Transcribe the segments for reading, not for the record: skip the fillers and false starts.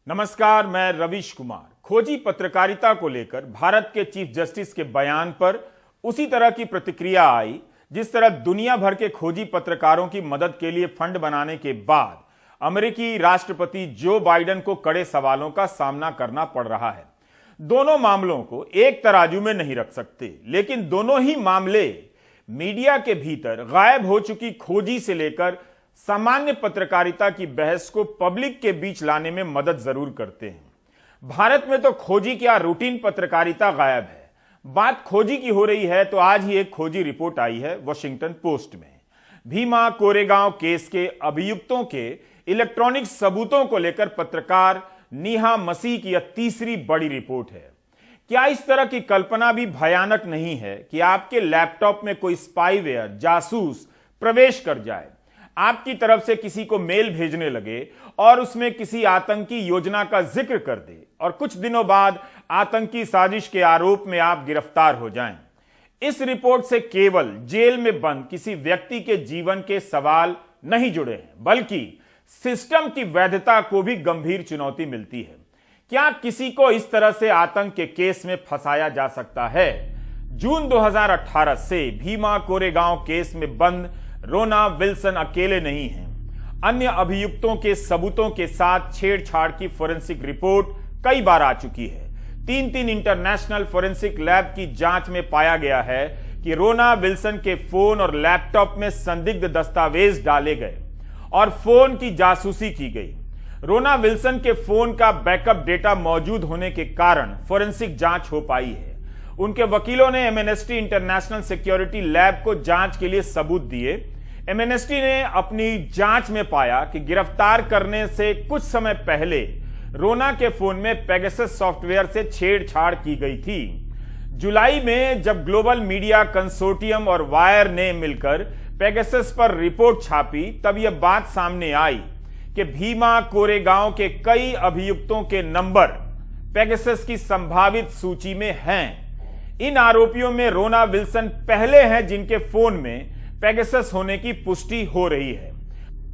नमस्कार, मैं रवीश कुमार। खोजी पत्रकारिता को लेकर भारत के चीफ जस्टिस के बयान पर उसी तरह की प्रतिक्रिया आई जिस तरह दुनिया भर के खोजी पत्रकारों की मदद के लिए फंड बनाने के बाद अमेरिकी राष्ट्रपति जो बाइडेन को कड़े सवालों का सामना करना पड़ रहा है। दोनों मामलों को एक तराजू में नहीं रख सकते, लेकिन दोनों ही मामले मीडिया के भीतर गायब हो चुकी खोजी से लेकर सामान्य पत्रकारिता की बहस को पब्लिक के बीच लाने में मदद जरूर करते हैं। भारत में तो खोजी क्या, रूटीन पत्रकारिता गायब है। बात खोजी की हो रही है तो आज ही एक खोजी रिपोर्ट आई है वॉशिंगटन पोस्ट में। भीमा कोरेगांव केस के अभियुक्तों के इलेक्ट्रॉनिक सबूतों को लेकर पत्रकार नेहा मसीह की यह तीसरी बड़ी रिपोर्ट है। क्या इस तरह की कल्पना भी भयानक नहीं है कि आपके लैपटॉप में कोई स्पाईवेयर, जासूस प्रवेश कर जाए, आपकी तरफ से किसी को मेल भेजने लगे और उसमें किसी आतंकी योजना का जिक्र कर दे और कुछ दिनों बाद आतंकी साजिश के आरोप में आप गिरफ्तार हो जाएं। इस रिपोर्ट से केवल जेल में बंद किसी व्यक्ति के जीवन के सवाल नहीं जुड़े हैं, बल्कि सिस्टम की वैधता को भी गंभीर चुनौती मिलती है। क्या किसी को इस तरह से आतंक के केस में फंसाया जा सकता है? जून 2018 से भीमा कोरेगांव केस में बंद रोना विल्सन अकेले नहीं हैं। अन्य अभियुक्तों के सबूतों के साथ छेड़छाड़ की फोरेंसिक रिपोर्ट कई बार आ चुकी है। 3 इंटरनेशनल फोरेंसिक लैब की जांच में पाया गया है कि रोना विल्सन के फोन और लैपटॉप में संदिग्ध दस्तावेज डाले गए और फोन की जासूसी की गई। रोना विल्सन के फोन का बैकअप डेटा मौजूद होने के कारण फोरेंसिक जांच हो पाई है। उनके वकीलों ने एमनेस्टी इंटरनेशनल सिक्योरिटी लैब को जांच के लिए सबूत दिए। एमनेस्टी ने अपनी जांच में पाया कि गिरफ्तार करने से कुछ समय पहले रोना के फोन में पेगासस सॉफ्टवेयर से छेड़छाड़ की गई थी। जुलाई में जब ग्लोबल मीडिया कंसोर्टियम और वायर ने मिलकर पेगासस पर रिपोर्ट छापी, तब यह बात सामने आई कि भीमा कोरेगांव के कई अभियुक्तों के नंबर पेगासस की संभावित सूची में हैं। इन आरोपियों में रोना विल्सन पहले हैं जिनके फोन में पेगासस होने की पुष्टि हो रही है।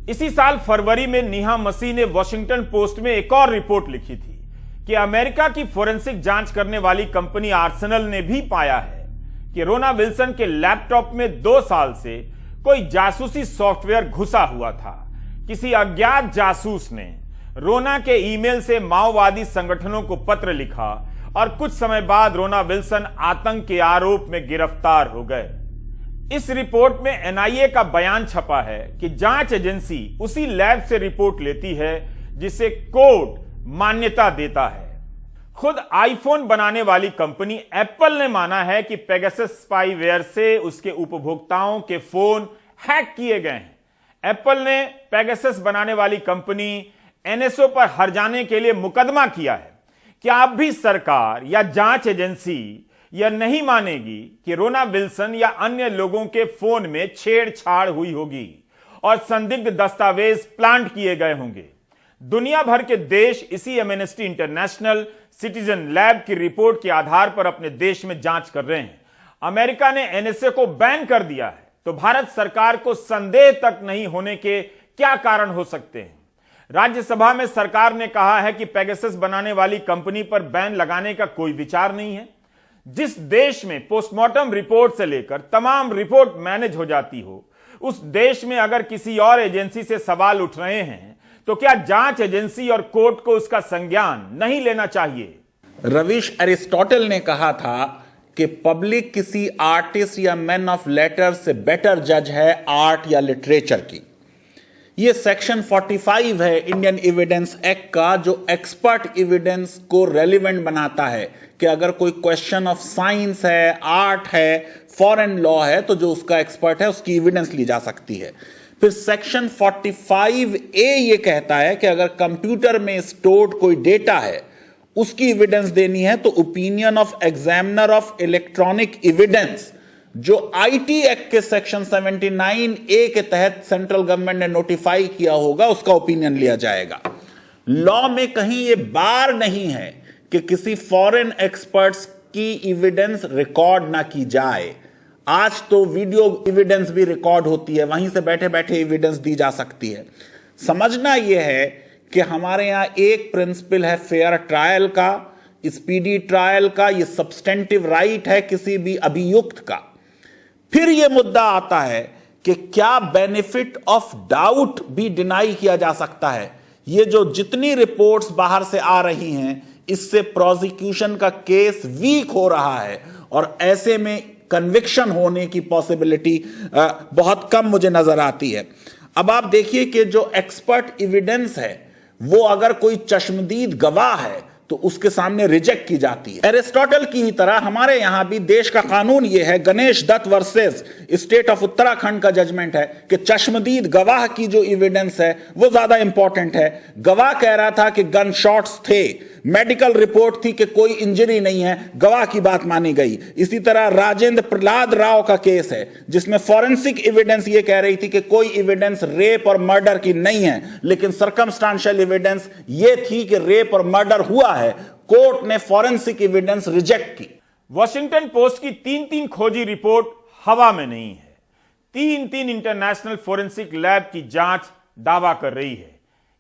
इसी साल फरवरी में नेहा मसीह ने वॉशिंगटन पोस्ट में एक और रिपोर्ट लिखी थी कि अमेरिका की फोरेंसिक जांच करने वाली कंपनी आर्सेनल ने भी पाया है कि रोना विल्सन के लैपटॉप में 2 साल से कोई जासूसी सॉफ्टवेयर घुसा हुआ था। किसी अज्ञात जासूस ने रोना के ईमेल से माओवादी संगठनों को पत्र लिखा और कुछ समय बाद रोना विल्सन आतंक के आरोप में गिरफ्तार हो गए। इस रिपोर्ट में एनआईए का बयान छपा है कि जांच एजेंसी उसी लैब से रिपोर्ट लेती है जिसे कोर्ट मान्यता देता है। खुद आईफोन बनाने वाली कंपनी एप्पल ने माना है कि पेगासस स्पाईवेयर से उसके उपभोक्ताओं के फोन हैक किए गए हैं। एप्पल ने पेगासस बनाने वाली कंपनी एनएसओ पर हर्जाने के लिए मुकदमा किया है। क्या अब भी सरकार या जांच एजेंसी यह नहीं मानेगी कि रोना विल्सन या अन्य लोगों के फोन में छेड़छाड़ हुई होगी और संदिग्ध दस्तावेज प्लांट किए गए होंगे? दुनिया भर के देश इसी एमनेस्टी इंटरनेशनल सिटीजन लैब की रिपोर्ट के आधार पर अपने देश में जांच कर रहे हैं। अमेरिका ने एनएसए को बैन कर दिया है, तो भारत सरकार को संदेह तक नहीं होने के क्या कारण हो सकते हैं? राज्यसभा में सरकार ने कहा है कि पेगासस बनाने वाली कंपनी पर बैन लगाने का कोई विचार नहीं है। जिस देश में पोस्टमार्टम रिपोर्ट से लेकर तमाम रिपोर्ट मैनेज हो जाती हो, उस देश में अगर किसी और एजेंसी से सवाल उठ रहे हैं तो क्या जांच एजेंसी और कोर्ट को उसका संज्ञान नहीं लेना चाहिए? रवीश, अरिस्टोटल ने कहा था कि पब्लिक किसी आर्टिस्ट या मैन ऑफ लेटर से बेटर जज है आर्ट या लिटरेचर की। ये सेक्शन 45 है इंडियन एविडेंस एक्ट का, जो एक्सपर्ट एविडेंस को रेलिवेंट बनाता है कि अगर कोई क्वेश्चन ऑफ साइंस है, आर्ट है, फॉरेन लॉ है, तो जो उसका एक्सपर्ट है उसकी एविडेंस ली जा सकती है। फिर सेक्शन 45A ये कहता है कि अगर कंप्यूटर में स्टोर्ड कोई डेटा है, उसकी एविडेंस देनी है तो opinion of examiner of electronic evidence, जो आईटी एक्ट के सेक्शन 79A के तहत सेंट्रल गवर्नमेंट ने नोटिफाई किया होगा, उसका ओपिनियन लिया जाएगा। लॉ में कहीं यह बार नहीं है कि किसी फॉरेन एक्सपर्ट्स की एविडेंस रिकॉर्ड ना की जाए। आज तो वीडियो एविडेंस भी रिकॉर्ड होती है, वहीं से बैठे बैठे एविडेंस दी जा सकती है। समझना यह है कि हमारे यहां एक प्रिंसिपल है फेयर ट्रायल का, स्पीडी ट्रायल का, ये सब्सटेंटिव राइट है किसी भी अभियुक्त का। फिर यह मुद्दा आता है कि क्या बेनिफिट ऑफ डाउट भी डिनाई किया जा सकता है। ये जो जितनी रिपोर्ट्स बाहर से आ रही हैं, इससे प्रोसिक्यूशन का केस वीक हो रहा है और ऐसे में कन्विक्शन होने की पॉसिबिलिटी बहुत कम मुझे नजर आती है। अब आप देखिए कि जो एक्सपर्ट एविडेंस है वो अगर कोई चश्मदीद गवाह है तो उसके सामने रिजेक्ट की जाती है। एरिस्टोटल की ही तरह हमारे यहां भी देश का कानून यह है, Ganesh Dutt versus state of Uttarakhand का जजमेंट है कि चश्मदीद गवाह की जो एविडेंस है वो ज्यादा इंपॉर्टेंट है। गवाह कह रहा था कि गन शॉट्स थे, मेडिकल रिपोर्ट थी कि कोई इंजरी नहीं है, गवाह की बात मानी गई। इसी तरह राजेंद्र प्रहलाद राव का केस है जिसमें फॉरेंसिक एविडेंस ये कह रही थी कि कोई एविडेंस रेप और मर्डर की नहीं है, लेकिन सर्कमस्टांशियल एविडेंस ये थी कि रेप और मर्डर हुआ है। कोर्ट ने फॉरेंसिक एविडेंस रिजेक्ट की। वॉशिंगटन पोस्ट की 3-3 खोजी रिपोर्ट हवा में नहीं है। 3-3 इंटरनेशनल फोरेंसिक लैब की जांच दावा कर रही है।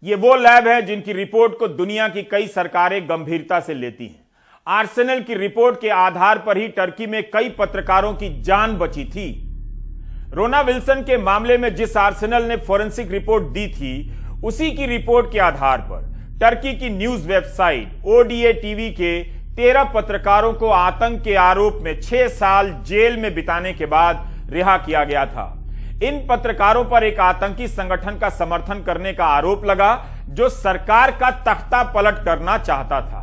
ये वो लैब है जिनकी रिपोर्ट को दुनिया की कई सरकारें गंभीरता से लेती हैं। आर्सेनल की रिपोर्ट के आधार पर ही टर्की में कई पत्रकारों की जान बची थी। रोना विल्सन के मामले में जिस आर्सेनल ने फोरेंसिक रिपोर्ट दी थी, उसी की रिपोर्ट के आधार पर टर्की की न्यूज वेबसाइट ओडीए टीवी के 13 पत्रकारों को आतंक के आरोप में 6 साल जेल में बिताने के बाद रिहा किया गया था। इन पत्रकारों पर एक आतंकी संगठन का समर्थन करने का आरोप लगा जो सरकार का तख्ता पलट करना चाहता था।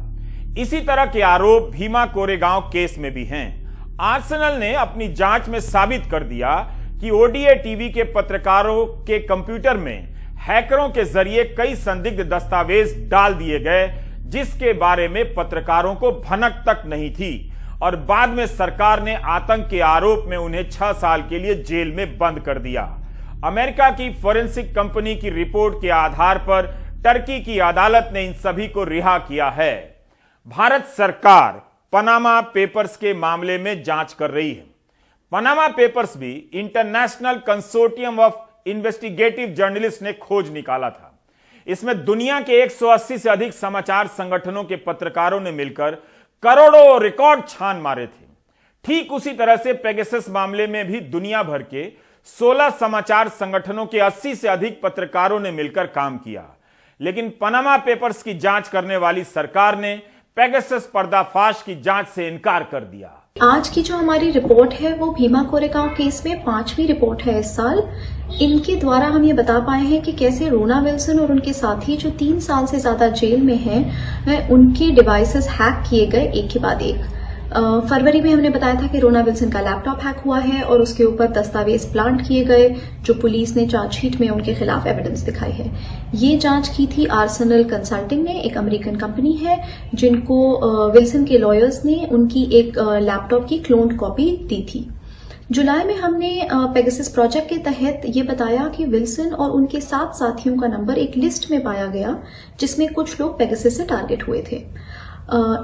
इसी तरह के आरोप भीमा कोरेगांव केस में भी हैं। आर्सेनल ने अपनी जांच में साबित कर दिया कि ओडीए टीवी के पत्रकारों के कंप्यूटर में हैकरों के जरिए कई संदिग्ध दस्तावेज डाल दिए गए जिसके बारे में पत्रकारों को भनक तक नहीं थी और बाद में सरकार ने आतंक के आरोप में उन्हें 6 साल के लिए जेल में बंद कर दिया। अमेरिका की फोरेंसिक कंपनी की रिपोर्ट के आधार पर टर्की की अदालत ने इन सभी को रिहा किया है। भारत सरकार पनामा पेपर्स के मामले में जांच कर रही है। पनामा पेपर्स भी international consortium of investigative journalist ने खोज निकाला था। इसमें दुनिया के 180 से अधिक समाचार संगठनों के पत्रकारों ने मिलकर करोड़ों रिकॉर्ड छान मारे थे। ठीक उसी तरह से पेगासस मामले में भी दुनिया भर के 16 समाचार संगठनों के 80 से अधिक पत्रकारों ने मिलकर काम किया, लेकिन पनामा पेपर्स की जांच करने वाली सरकार ने पेगासस पर्दाफाश की जांच से इनकार कर दिया। आज की जो हमारी रिपोर्ट है वो भीमा कोरेगांव केस में 5वीं रिपोर्ट है इस साल। इनके द्वारा हम ये बता पाए हैं कि कैसे रोना विल्सन और उनके साथी जो 3 साल से ज्यादा जेल में हैं, उनके डिवाइसेस हैक किए गए एक के बाद एक। फरवरी में हमने बताया था कि रोना विल्सन का लैपटॉप हैक हुआ है और उसके ऊपर दस्तावेज प्लांट किए गए जो पुलिस ने चार्जशीट में उनके खिलाफ एविडेंस दिखाई है। ये जांच की थी आर्सेनल कंसल्टिंग ने, एक अमेरिकन कंपनी है जिनको विल्सन के लॉयर्स ने उनकी एक लैपटॉप की क्लोन्ड कॉपी दी थी। जुलाई में हमने पेगासस प्रोजेक्ट के तहत ये बताया कि विल्सन और उनके 7 साथियों का नंबर एक लिस्ट में पाया गया जिसमें कुछ लोग पेगासस से टारगेट हुए थे।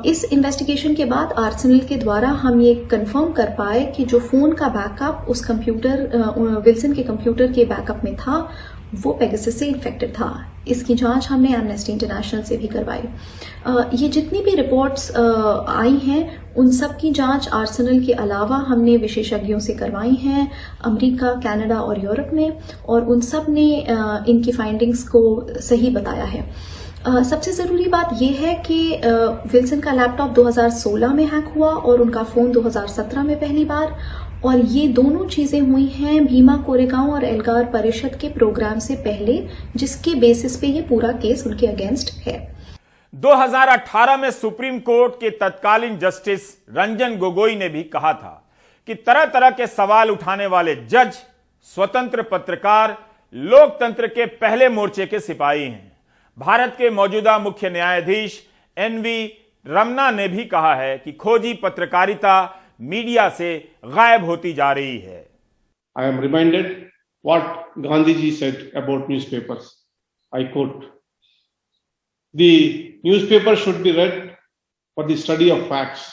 इस इन्वेस्टिगेशन के बाद आर्सेनल के द्वारा हम ये कंफर्म कर पाए कि जो फोन का बैकअप उस कंप्यूटर विल्सन के कंप्यूटर के बैकअप में था वो पेगासस से इन्फेक्टेड था। इसकी जांच हमने एमनेस्टी इंटरनेशनल से भी करवाई। ये जितनी भी रिपोर्ट्स आई हैं उन सब की जांच आर्सेनल के अलावा हमने विशेषज्ञों से करवाई हैं अमेरिका, कनाडा और यूरोप में, और उन सब ने इनकी फाइंडिंग्स को सही बताया है। सबसे जरूरी बात यह है कि विल्सन का लैपटॉप 2016 में हैक हुआ और उनका फोन 2017 में पहली बार, और ये दोनों चीजें हुई हैं भीमा कोरेगांव और एल्गार परिषद के प्रोग्राम से पहले, जिसके बेसिस पे ये पूरा केस उनके अगेंस्ट है। 2018 में सुप्रीम कोर्ट के तत्कालीन जस्टिस रंजन गोगोई ने भी कहा था कि तरह तरह के सवाल उठाने वाले जज स्वतंत्र पत्रकार लोकतंत्र के पहले मोर्चे के सिपाही हैं। भारत के मौजूदा मुख्य न्यायाधीश एनवी रमना ने भी कहा है कि खोजी पत्रकारिता मीडिया से गायब होती जा रही है। I am reminded what Gandhiji said about newspapers. I quote, "The newspaper should be read for the study of facts.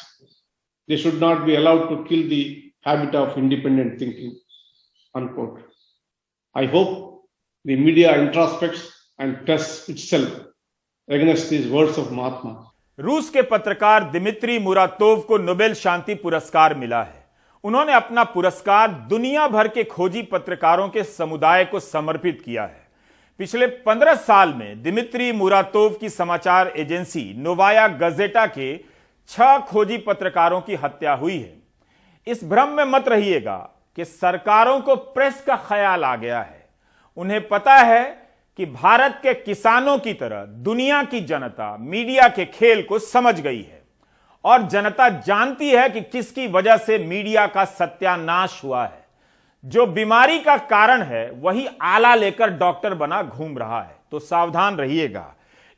They should not be allowed to kill the habit of independent thinking." Unquote. I hope the media introspects and tests itself against these words of Mahatma. रूस के पत्रकार Dmitry Muratov को Nobel शांति पुरस्कार मिला है। उन्होंने अपना पुरस्कार दुनिया भर के खोजी पत्रकारों के समुदाय को समर्पित किया है। पिछले 15 साल में दिमित्री मुरातोव की समाचार एजेंसी नोवाया गजेटा के 6 खोजी पत्रकारों की हत्या हुई है। इस भ्रम में मत रहिएगा कि सरकारों को प्रेस का ख्याल आ गया है। उन्हें पता है कि भारत के किसानों की तरह दुनिया की जनता मीडिया के खेल को समझ गई है और जनता जानती है कि किसकी वजह से मीडिया का सत्यानाश हुआ है। जो बीमारी का कारण है वही आला लेकर डॉक्टर बना घूम रहा है, तो सावधान रहिएगा।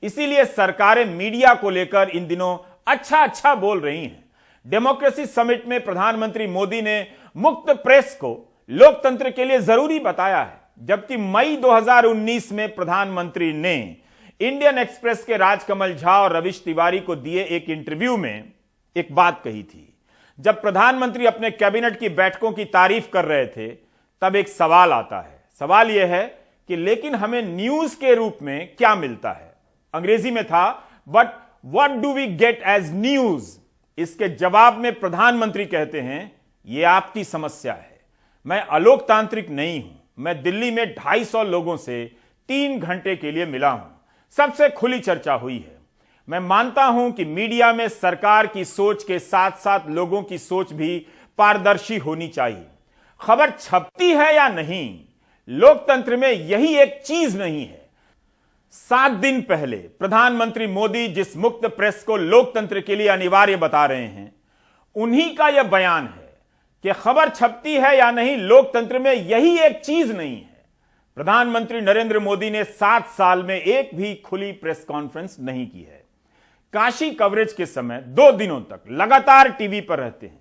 इसीलिए सरकारें मीडिया को लेकर इन दिनों अच्छा बोल रही हैं। डेमोक्रेसी समिट में प्रधानमंत्री मोदी ने मुक्त प्रेस को लोकतंत्र के लिए जरूरी बताया है, जबकि मई 2019 में प्रधानमंत्री ने इंडियन एक्सप्रेस के राजकमल झा और रविश तिवारी को दिए एक इंटरव्यू में एक बात कही थी। जब प्रधानमंत्री अपने कैबिनेट की बैठकों की तारीफ कर रहे थे, तब एक सवाल आता है। सवाल यह है कि लेकिन हमें न्यूज के रूप में क्या मिलता है। अंग्रेजी में था, but what do we get as news. इसके जवाब में प्रधानमंत्री कहते हैं, यह आपकी समस्या है। मैं अलोकतांत्रिक नहीं हूं। मैं दिल्ली में 250 लोगों से 3 घंटे के लिए मिला हूं। सबसे खुली चर्चा हुई है। मैं मानता हूं कि मीडिया में सरकार की सोच के साथ साथ लोगों की सोच भी पारदर्शी होनी चाहिए। खबर छपती है या नहीं, लोकतंत्र में यही एक चीज नहीं है। 7 दिन पहले प्रधानमंत्री मोदी जिस मुक्त प्रेस को लोकतंत्र के लिए अनिवार्य बता रहे हैं, उन्हीं का यह बयान है कि खबर छपती है या नहीं, लोकतंत्र में यही एक चीज नहीं है। प्रधानमंत्री नरेंद्र मोदी ने 7 साल में एक भी खुली प्रेस कॉन्फ्रेंस नहीं की है। काशी कवरेज के समय 2 दिनों तक लगातार टीवी पर रहते हैं,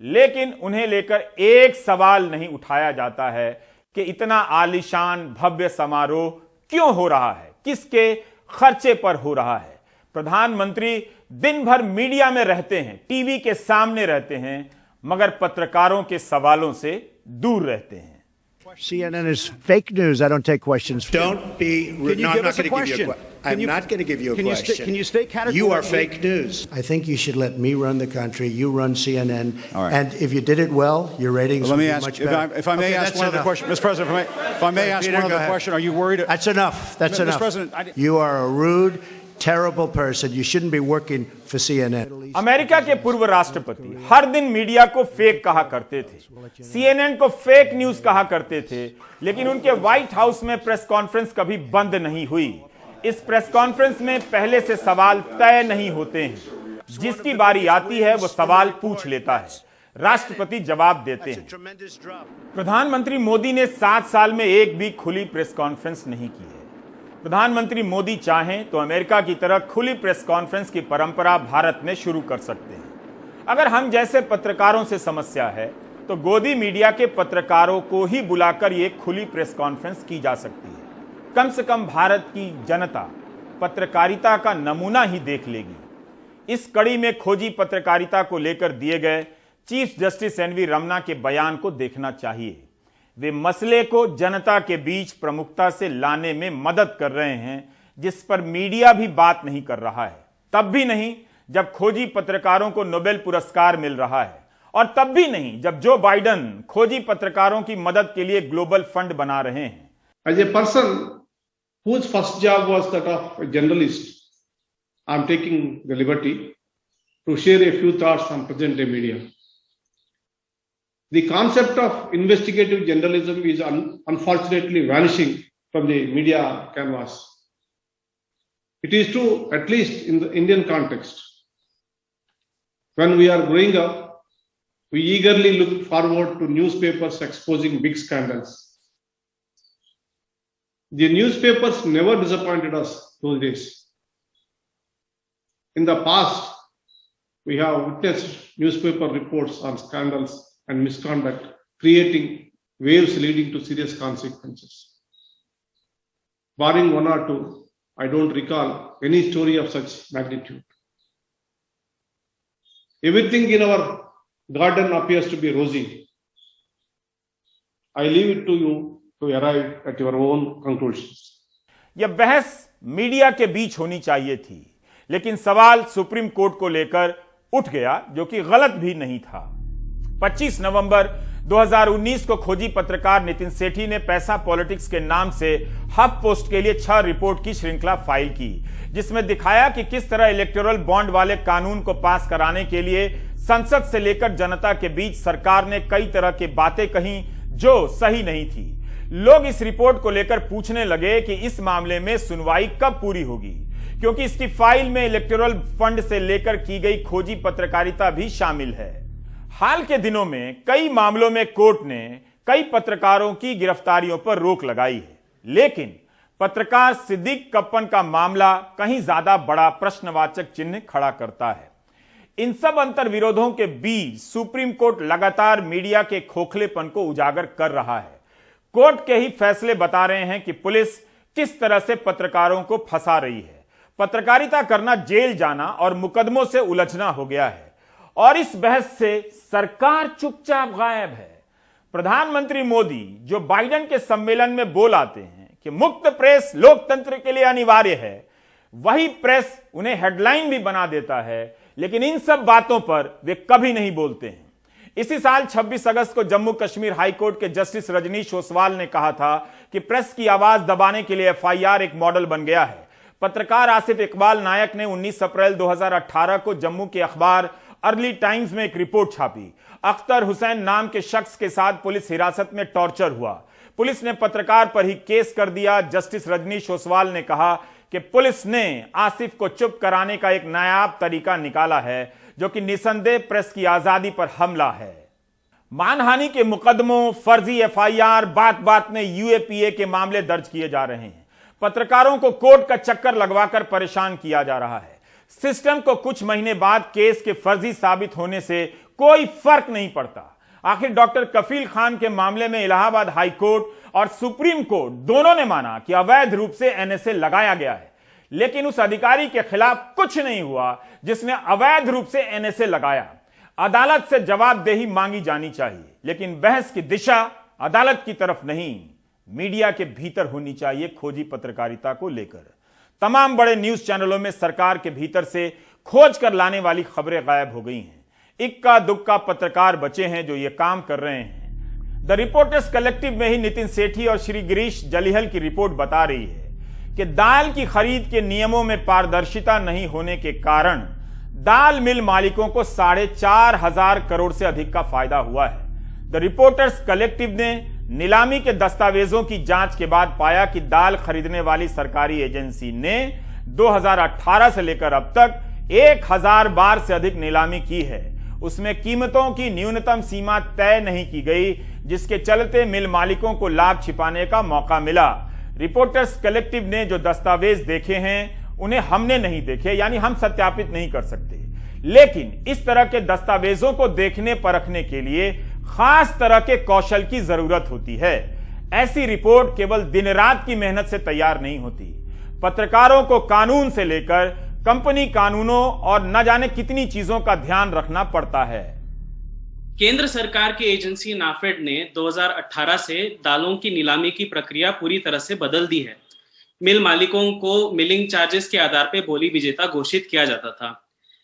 लेकिन उन्हें लेकर एक सवाल नहीं उठाया जाता है कि इतना आलीशान भव्य समारोह क्यों हो रहा है, किसके खर्चे पर हो रहा है। प्रधानमंत्री दिन भर मीडिया में रहते हैं, टीवी के सामने रहते हैं, मगर पत्रकारों के सवालों से दूर रहते हैं। CNN is fake news. I don't take questions. Don't be rude. No, I'm not going to give you a question. I'm not going to give you a question. Can you stay categorically? You are fake news. I think you should let me run the country. You run CNN. All right. And if you did it well, your ratings would be much better. If I may ask one other question, Mr. President, if I may ask one other question, are you worried? That's enough. That's enough. Mr. President, you are a rude, terrible person. You shouldn't be working for CNN. America के पूर्व राष्ट्रपति हर दिन media को fake कहा करते थे, CNN को fake news कहा करते थे, लेकिन उनके व्हाइट हाउस में प्रेस कॉन्फ्रेंस कभी बंद नहीं हुई। इस प्रेस कॉन्फ्रेंस में पहले से सवाल तय नहीं होते हैं। जिसकी बारी आती है वो सवाल पूछ लेता है, राष्ट्रपति जवाब देते हैं। प्रधानमंत्री मोदी ने 7 साल में एक भी खुली प्रेस कॉन्फ्रेंस नहीं की है। प्रधानमंत्री मोदी चाहें तो अमेरिका की तरह खुली प्रेस कॉन्फ्रेंस की परंपरा भारत में शुरू कर सकते हैं। अगर हम जैसे पत्रकारों से समस्या है तो गोदी मीडिया के पत्रकारों को ही बुलाकर यह खुली प्रेस कॉन्फ्रेंस की जा सकती है। कम से कम भारत की जनता पत्रकारिता का नमूना ही देख लेगी। इस कड़ी में खोजी पत्रकारिता को लेकर दिए गए चीफ जस्टिस एनवी रमना के बयान को देखना चाहिए। वे मसले को जनता के बीच प्रमुखता से लाने में मदद कर रहे हैं, जिस पर मीडिया भी बात नहीं कर रहा है। तब भी नहीं जब खोजी पत्रकारों को नोबेल पुरस्कार मिल रहा है, और तब भी नहीं जब जो बाइडेन खोजी पत्रकारों की मदद के लिए ग्लोबल फंड बना रहे हैं। As a person whose first job was that of a journalist, I'm taking the liberty to share a few thoughts on present day media. The concept of investigative journalism is unfortunately vanishing from the media canvas. It is true, at least in the Indian context. When we are growing up, we eagerly look forward to newspapers exposing big scandals. The newspapers never disappointed us those days. In the past, we have witnessed newspaper reports on scandals and misconduct, creating waves leading to serious consequences. Barring 1 or 2, I don't recall any story of such magnitude. Everything in our garden appears to be rosy. I leave it to you to arrive at your own conclusions. यह बहस media के बीच होनी चाहिए थी, लेकिन सवाल supreme court को लेकर उठ गया, जो कि गलत भी नहीं था। 25 नवंबर 2019 को खोजी पत्रकार नितिन सेठी ने पैसा पॉलिटिक्स के नाम से हफ पोस्ट के लिए 6 रिपोर्ट की श्रृंखला फाइल की, जिसमें दिखाया कि किस तरह इलेक्टोरल बॉन्ड वाले कानून को पास कराने के लिए संसद से लेकर जनता के बीच सरकार ने कई तरह की बातें कही जो सही नहीं थी। लोग इस रिपोर्ट को लेकर पूछने लगे कि इस मामले में सुनवाई कब पूरी होगी, क्योंकि इसकी फाइल में इलेक्टोरल फंड से लेकर की गई खोजी पत्रकारिता भी शामिल है। हाल के दिनों में कई मामलों में कोर्ट ने कई पत्रकारों की गिरफ्तारियों पर रोक लगाई है, लेकिन पत्रकार सिद्दीक कप्पन का मामला कहीं ज्यादा बड़ा प्रश्नवाचक चिन्ह खड़ा करता है। इन सब अंतर विरोधों के बीच सुप्रीम कोर्ट लगातार मीडिया के खोखलेपन को उजागर कर रहा है। कोर्ट के ही फैसले बता रहे हैं कि पुलिस किस तरह से पत्रकारों को फंसा रही है। पत्रकारिता करना जेल जाना और मुकदमों से उलझना हो गया है, और इस बहस से सरकार चुपचाप गायब है। प्रधानमंत्री मोदी जो बाइडेन के सम्मेलन में बोल आते हैं कि मुक्त प्रेस लोकतंत्र के लिए अनिवार्य है, वही प्रेस उन्हें हेडलाइन भी बना देता है, लेकिन इन सब बातों पर वे कभी नहीं बोलते हैं। इसी साल 26 अगस्त को जम्मू कश्मीर हाईकोर्ट के जस्टिस रजनीश ओसवाल ने कहा था कि प्रेस की आवाज दबाने के लिए एफआईआर एक मॉडल बन गया है। पत्रकार आसिफ इकबाल नायक ने 19 अप्रैल 2018 को जम्मू के अखबार अर्ली टाइम्स में एक रिपोर्ट छापी। अख्तर हुसैन नाम के शख्स के साथ पुलिस हिरासत में टॉर्चर हुआ। पुलिस ने पत्रकार पर ही केस कर दिया। जस्टिस रजनीश ओसवाल ने कहा कि पुलिस ने आसिफ को चुप कराने का एक नायाब तरीका निकाला है, जो कि निसंदेह प्रेस की आजादी पर हमला है। मानहानि के मुकदमों, फर्जी एफआईआर, बात बात में यूएपीए के मामले दर्ज किए जा रहे हैं। पत्रकारों को कोर्ट का चक्कर लगवाकर परेशान किया जा रहा है। सिस्टम को कुछ महीने बाद केस के फर्जी साबित होने से कोई फर्क नहीं पड़ता। आखिर डॉक्टर कफील खान के मामले में इलाहाबाद हाई कोर्ट और सुप्रीम कोर्ट दोनों ने माना कि अवैध रूप से एनएसए लगाया गया है, लेकिन उस अधिकारी के खिलाफ कुछ नहीं हुआ जिसने अवैध रूप से एनएसए लगाया। अदालत से जवाबदेही मांगी जानी चाहिए, लेकिन बहस की दिशा अदालत की तरफ नहीं, मीडिया के भीतर होनी चाहिए। खोजी पत्रकारिता को लेकर तमाम बड़े न्यूज चैनलों में सरकार के भीतर से खोज कर लाने वाली खबरें गायब हो गई हैं। इक्का दुक्का पत्रकार बचे हैं जो ये काम कर रहे हैं। द रिपोर्टर्स कलेक्टिव में ही नितिन सेठी और श्री गिरीश जलिहल की रिपोर्ट बता रही है कि दाल की खरीद के नियमों में पारदर्शिता नहीं होने के कारण दाल मिल मालिकों को 4,500 करोड़ से अधिक का फायदा हुआ है। द रिपोर्टर्स कलेक्टिव ने नीलामी के दस्तावेजों की जांच के बाद पाया कि दाल खरीदने वाली सरकारी एजेंसी ने 2018 से लेकर अब तक 1000 बार से अधिक नीलामी की है। उसमें कीमतों की न्यूनतम सीमा तय नहीं की गई, जिसके चलते मिल मालिकों को लाभ छिपाने का मौका मिला। रिपोर्टर्स कलेक्टिव ने जो दस्तावेज देखे हैं उन्हें हमने नहीं देखे, यानी हम सत्यापित नहीं कर सकते, लेकिन इस तरह के दस्तावेजों को देखने परखने के लिए खास तरह के कौशल की जरूरत होती है। ऐसी रिपोर्ट केवल दिन रात की मेहनत से तैयार नहीं होती। पत्रकारों को कानून से लेकर कंपनी कानूनों और न जाने कितनी चीजों का ध्यान रखना पड़ता है। केंद्र सरकार की एजेंसी नाफेड ने 2018 से दालों की नीलामी की प्रक्रिया पूरी तरह से बदल दी है। मिल मालिकों को मिलिंग चार्जेस के आधार पर बोली विजेता घोषित किया जाता था,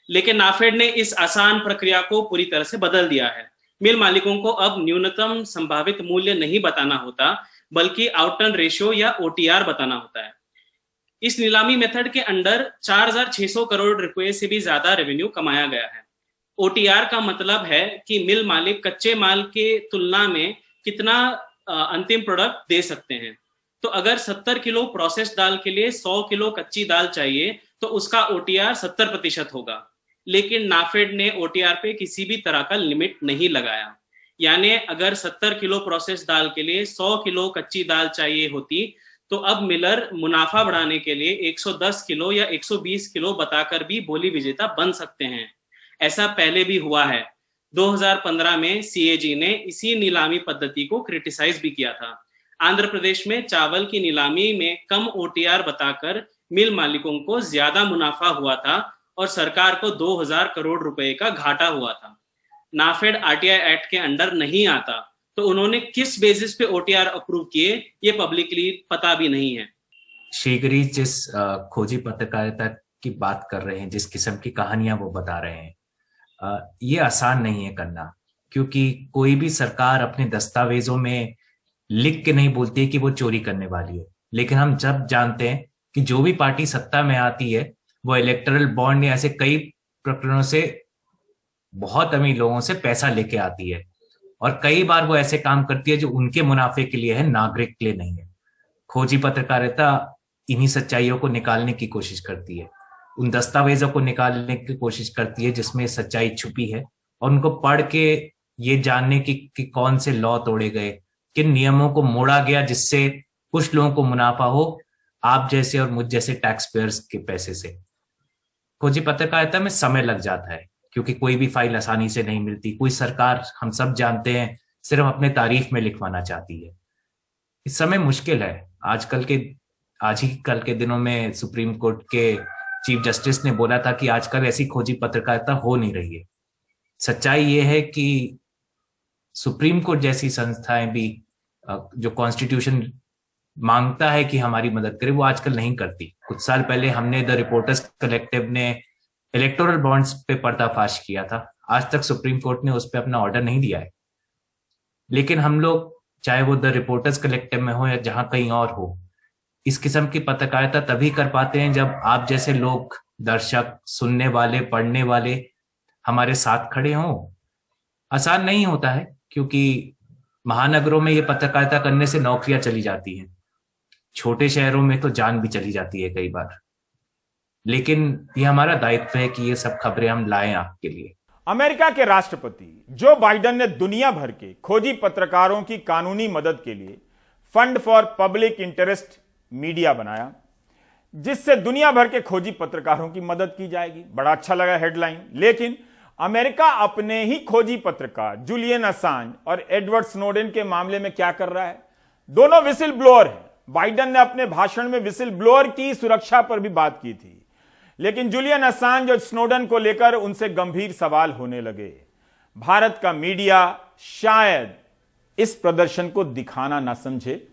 लेकिन नाफेड ने इस आसान प्रक्रिया को पूरी तरह से बदल दिया है। मिल मालिकों को अब न्यूनतम संभावित मूल्य नहीं बताना होता, बल्कि आउटटर्न रेशियो या ओटीआर बताना होता है। इस नीलामी मेथड के अंडर 4,600 करोड़ रुपए से भी ज्यादा रेवेन्यू कमाया गया है। ओटीआर का मतलब है कि मिल मालिक कच्चे माल के तुलना में कितना अंतिम प्रोडक्ट दे सकते हैं। तो अगर 70 किलो प्रोसेस दाल के लिए 100 किलो कच्ची दाल चाहिए तो उसका ओटीआर 70% होगा, लेकिन नाफेड ने ओटीआर पे किसी भी तरह का लिमिट नहीं लगाया। यानी अगर 70 किलो प्रोसेस दाल के लिए 100 किलो कच्ची दाल चाहिए होती तो अब मिलर मुनाफा बढ़ाने के लिए 110 किलो या 120 किलो बताकर भी बोली विजेता बन सकते हैं। ऐसा पहले भी हुआ है। 2015 में सीएजी ने इसी नीलामी पद्धति को क्रिटिसाइज भी किया था। आंध्र प्रदेश में चावल की नीलामी में कम ओटीआर बताकर मिल मालिकों को ज्यादा मुनाफा हुआ था और सरकार को 2000 करोड़ रुपए का घाटा हुआ था। नाफेड आरटीआई एक्ट के अंडर नहीं आता, तो उन्होंने किस बेसिस पे ओटीआर अप्रूव किए ये पब्लिकली पता भी नहीं है। शीघ्र ही जिस खोजी पत्रकारिता की बात कर रहे हैं, जिस किस्म की कहानियां वो बता रहे हैं, ये आसान नहीं है करना, क्योंकि कोई भी सरकार अपने दस्तावेजों में लिख के नहीं बोलती है कि वो चोरी करने वाली है। लेकिन हम जब जानते हैं कि जो भी पार्टी सत्ता में आती है वो इलेक्टोरल बॉन्ड या ऐसे कई प्रकरणों से बहुत अमीर लोगों से पैसा लेके आती है, और कई बार वो ऐसे काम करती है जो उनके मुनाफे के लिए है, नागरिक के लिए नहीं है। खोजी पत्रकारिता इन्हीं सच्चाइयों को निकालने की कोशिश करती है, उन दस्तावेजों को निकालने की कोशिश करती है जिसमें सच्चाई छुपी है, और उनको पढ़ के ये जानने की कि कौन से लॉ तोड़े गए, किन नियमों को मोड़ा गया जिससे कुछ लोगों को मुनाफा हो, आप जैसे और मुझ जैसे टैक्स पेयर्स के पैसे से। खोजी पत्रकारिता में समय लग जाता है, क्योंकि कोई भी फाइल आसानी से नहीं मिलती। कोई सरकार, हम सब जानते हैं, सिर्फ अपने तारीफ में लिखवाना चाहती है। इस समय मुश्किल है। आज ही कल के दिनों में सुप्रीम कोर्ट के चीफ जस्टिस ने बोला था कि आजकल ऐसी खोजी पत्रकारिता हो नहीं रही है। सच्चाई ये है कि सुप्रीम कोर्ट जैसी संस्थाएं भी जो कॉन्स्टिट्यूशन मांगता है कि हमारी मदद करे, वो आजकल नहीं करती। कुछ साल पहले हमने द रिपोर्टर्स कलेक्टिव ने इलेक्टोरल बॉन्ड्स पे पर्दाफाश किया था, आज तक सुप्रीम कोर्ट ने उस पर अपना ऑर्डर नहीं दिया है। लेकिन हम लोग, चाहे वो द रिपोर्टर्स कलेक्टिव में हो या जहां कहीं और हो, इस किस्म की पत्रकारिता तभी कर पाते हैं जब आप जैसे लोग, दर्शक, सुनने वाले, पढ़ने वाले हमारे साथ खड़े हों। आसान नहीं होता है, क्योंकि महानगरों में ये पत्रकारिता करने से नौकरियां चली जाती हैं, छोटे शहरों में तो जान भी चली जाती है कई बार। लेकिन ये हमारा दायित्व है कि ये सब खबरें हम लाएं आपके लिए। अमेरिका के राष्ट्रपति जो बाइडेन ने दुनिया भर के खोजी पत्रकारों की कानूनी मदद के लिए fund for public interest media बनाया, जिससे दुनिया भर के खोजी पत्रकारों की मदद की जाएगी। बड़ा अच्छा लगा हेडलाइन। लेकिन अमेरिका अपने ही खोजी पत्रकार जूलियन असांज और एडवर्ड स्नोडेन के मामले में क्या कर रहा है? दोनों विसिल ब्लोअर हैं। बाइडेन ने अपने भाषण में विसिल ब्लोअर की सुरक्षा पर भी बात की थी, लेकिन जूलियन असांज और स्नोडेन को लेकर उनसे गंभीर सवाल होने लगे। भारत का मीडिया शायद इस प्रदर्शन को दिखाना ना समझे।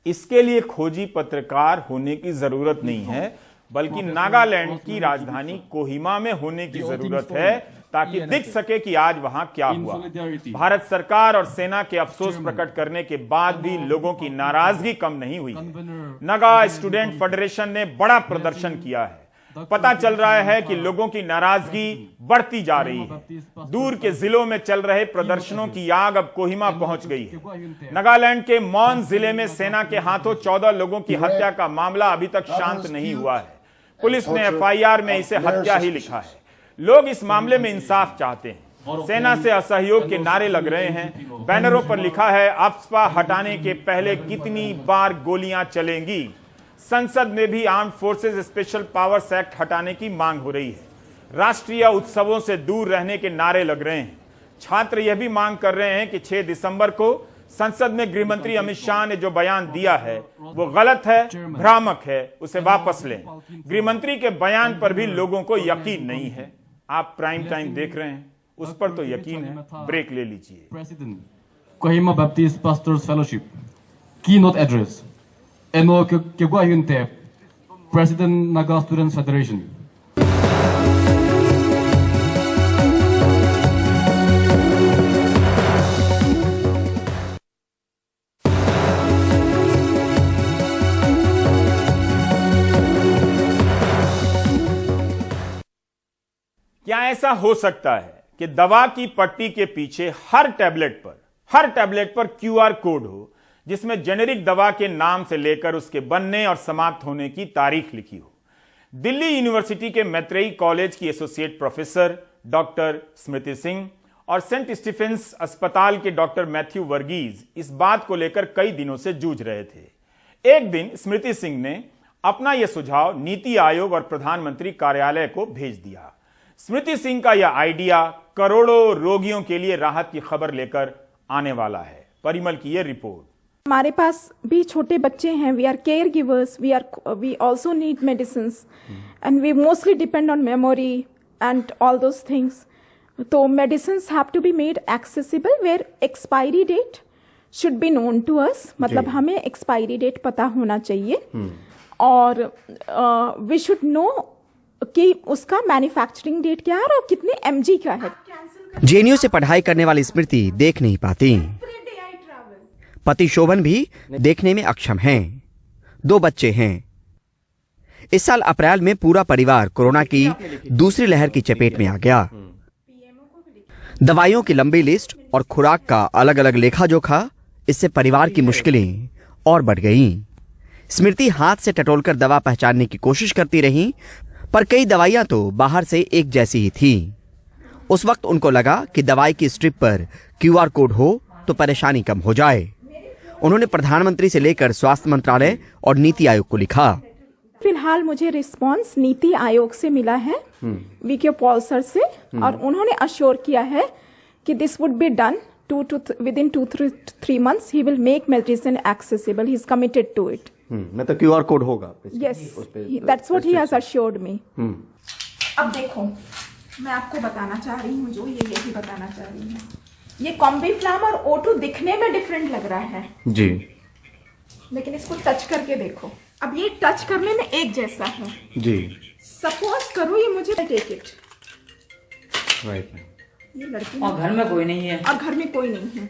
इसके लिए खोजी पत्रकार होने की जरूरत नहीं है, बल्कि नागालैंड की राजधानी कोहिमा में होने की जरूरत है, ताकि दिख सके कि आज वहां क्या हुआ। भारत सरकार और सेना के अफसोस प्रकट करने के बाद भी लोगों की नाराजगी कम नहीं हुई है। नगा स्टूडेंट फेडरेशन ने बड़ा प्रदर्शन किया है। पता चल रहा है कि लोगों की नाराजगी बढ़ती जा रही है। दूर के जिलों में चल रहे प्रदर्शनों की आग अब कोहिमा पहुंच गई है। नागालैंड के मॉन जिले में सेना के हाथों 14 लोगों की हत्या का मामला अभी तक शांत नहीं हुआ है। पुलिस ने एफआईआर में इसे हत्या ही लिखा है। लोग इस मामले में इंसाफ चाहते हैं। सेना से असहयोग के नारे लग रहे हैं। बैनरों पर लिखा है, अफस्पा हटाने के पहले कितनी बार गोलियां चलेंगी। संसद में भी armed forces special powers act हटाने की मांग हो रही है। राष्ट्रीय उत्सवों से दूर रहने के नारे लग रहे हैं। छात्र यह भी मांग कर रहे हैं कि 6 दिसंबर को संसद में गृहमंत्री अमित शाह ने जो बयान दिया है वो गलत है, भ्रामक है, उसे वापस लें। गृहमंत्री के बयान पर भी लोगों को यकीन नहीं है। आप प्राइम टाइम देख रहे हैं, उस पर तो यकीन है। ब्रेक ले लीजिए। Kohima Baptist Pastors Fellowship keynote address. Eno Kegwa Yunte, President Naga Students Federation. क्या ऐसा हो सकता है कि दवा की पट्टी के पीछे हर टैबलेट पर क्यूआर कोड हो, जिसमें जेनेरिक दवा के नाम से लेकर उसके बनने और समाप्त होने की तारीख लिखी हो? दिल्ली यूनिवर्सिटी के मैत्रेयी कॉलेज की एसोसिएट प्रोफेसर डॉक्टर स्मृति सिंह और सेंट स्टीफेंस अस्पताल के डॉक्टर मैथ्यू वर्गीज इस बात को लेकर कई दिनों से जूझ रहे थे। एक दिन स्मृति सिंह ने अपना यह सुझाव नीति आयोग और प्रधानमंत्री कार्यालय को भेज दिया। स्मृति सिंह का यह आइडिया करोड़ों रोगियों के लिए राहत की खबर लेकर आने वाला है। परिमल की यह रिपोर्ट। हमारे पास भी छोटे बच्चे हैं। We are caregivers, we also need medicine and we mostly depend on memory and all those things. तो medicine have to be made accessible where expiry date should be known to us, मतलब हमें expiry date पता होना चाहिए। और we should know कि उसका manufacturing date क्या है और कितने mg का है। जेएनयू से पढ़ाई करने वाली स्मृति देख नहीं पाती। पति शोभन भी देखने में अक्षम हैं। 2 बच्चे हैं। इस साल अप्रैल में पूरा परिवार कोरोना की दूसरी लहर की चपेट में आ गया। दवाइयों की लंबी लिस्ट और खुराक का अलग अलग लेखा जोखा, इससे परिवार की मुश्किलें और बढ़ गईं। स्मृति हाथ से टटोलकर दवा पहचानने की कोशिश करती रहीं, पर कई दवाइयां तो बाहर से एक जैसी ही थी। उस वक्त उनको लगा कि दवाई की स्ट्रिप पर QR कोड हो तो परेशानी कम हो जाए। उन्होंने प्रधानमंत्री से लेकर स्वास्थ्य मंत्रालय और नीति आयोग को लिखा। फिलहाल मुझे रिस्पांस नीति आयोग से मिला है, वीके पॉल सर से, और उन्होंने अश्योर किया है कि this would be done within 2 to 3 months. He will make medicine accessible. He is committed to it. मतलब QR कोड होगा। Yes, that's what he has assured me. अब देखो, मैं आपको बताना चाह रही हूँ जो ये यही बताना चाह रही हूँ। ये कॉम्बीफ्लैम और O2 दिखने में डिफरेंट लग रहा है जी, लेकिन इसको टच करके देखो। अब ये टच करने में एक जैसा है जी। सपोज करो ये मुझे टेक इट, राइट। ये लड़की और घर में कोई नहीं है, और घर में कोई नहीं है।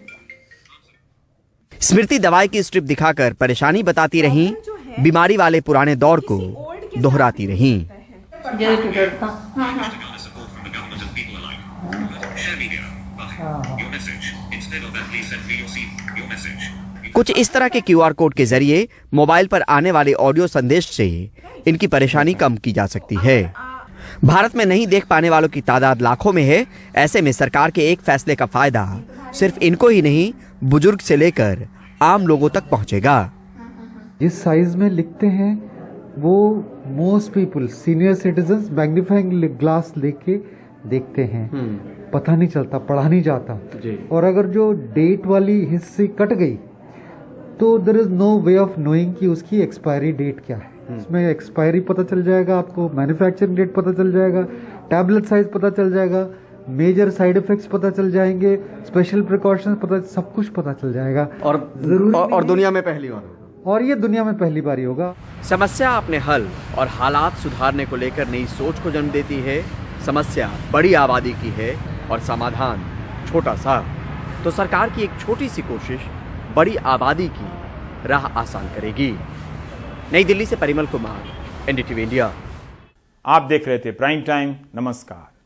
स्मृति दवाई की स्ट्रिप दिखाकर परेशानी बताती रहीं, बीमारी वाले पुराने दौर को दोहराती रहीं। कुछ इस तरह के QR कोड के जरिए मोबाइल पर आने वाले ऑडियो संदेश से इनकी परेशानी कम की जा सकती है। भारत में नहीं देख पाने वालों की तादाद लाखों में है। ऐसे में सरकार के एक फैसले का फायदा सिर्फ इनको ही नहीं, बुजुर्ग से लेकर आम लोगों तक पहुंचेगा। जिस साइज में लिखते हैं वो most people, senior citizens, magnifying glass लेके देखते हैं, पता नहीं चलता, पढ़ा नहीं जाता। और अगर जो डेट वाली हिस्से कट गई तो there is no way of knowing कि उसकी एक्सपायरी डेट क्या है। इसमें एक्सपायरी पता चल जाएगा आपको, मैन्युफैक्चरिंग डेट पता चल जाएगा, टैबलेट साइज पता चल जाएगा, मेजर साइड इफेक्ट्स पता चल जाएंगे, स्पेशल प्रिकॉशंस पता, सब कुछ पता चल जाएगा। और दुनिया में पहली बार होगा। और ये दुनिया में पहली बार ही होगा। समस्या अपने हल और हालात सुधारने को लेकर नई सोच को जन्म देती है। समस्या बड़ी आबादी की है और समाधान छोटा सा। तो सरकार की एक छोटी सी कोशिश बड़ी आबादी की राह आसान करेगी। नई दिल्ली से परिमल कुमार, NDTV इंडिया। आप देख रहे थे प्राइम टाइम। नमस्कार।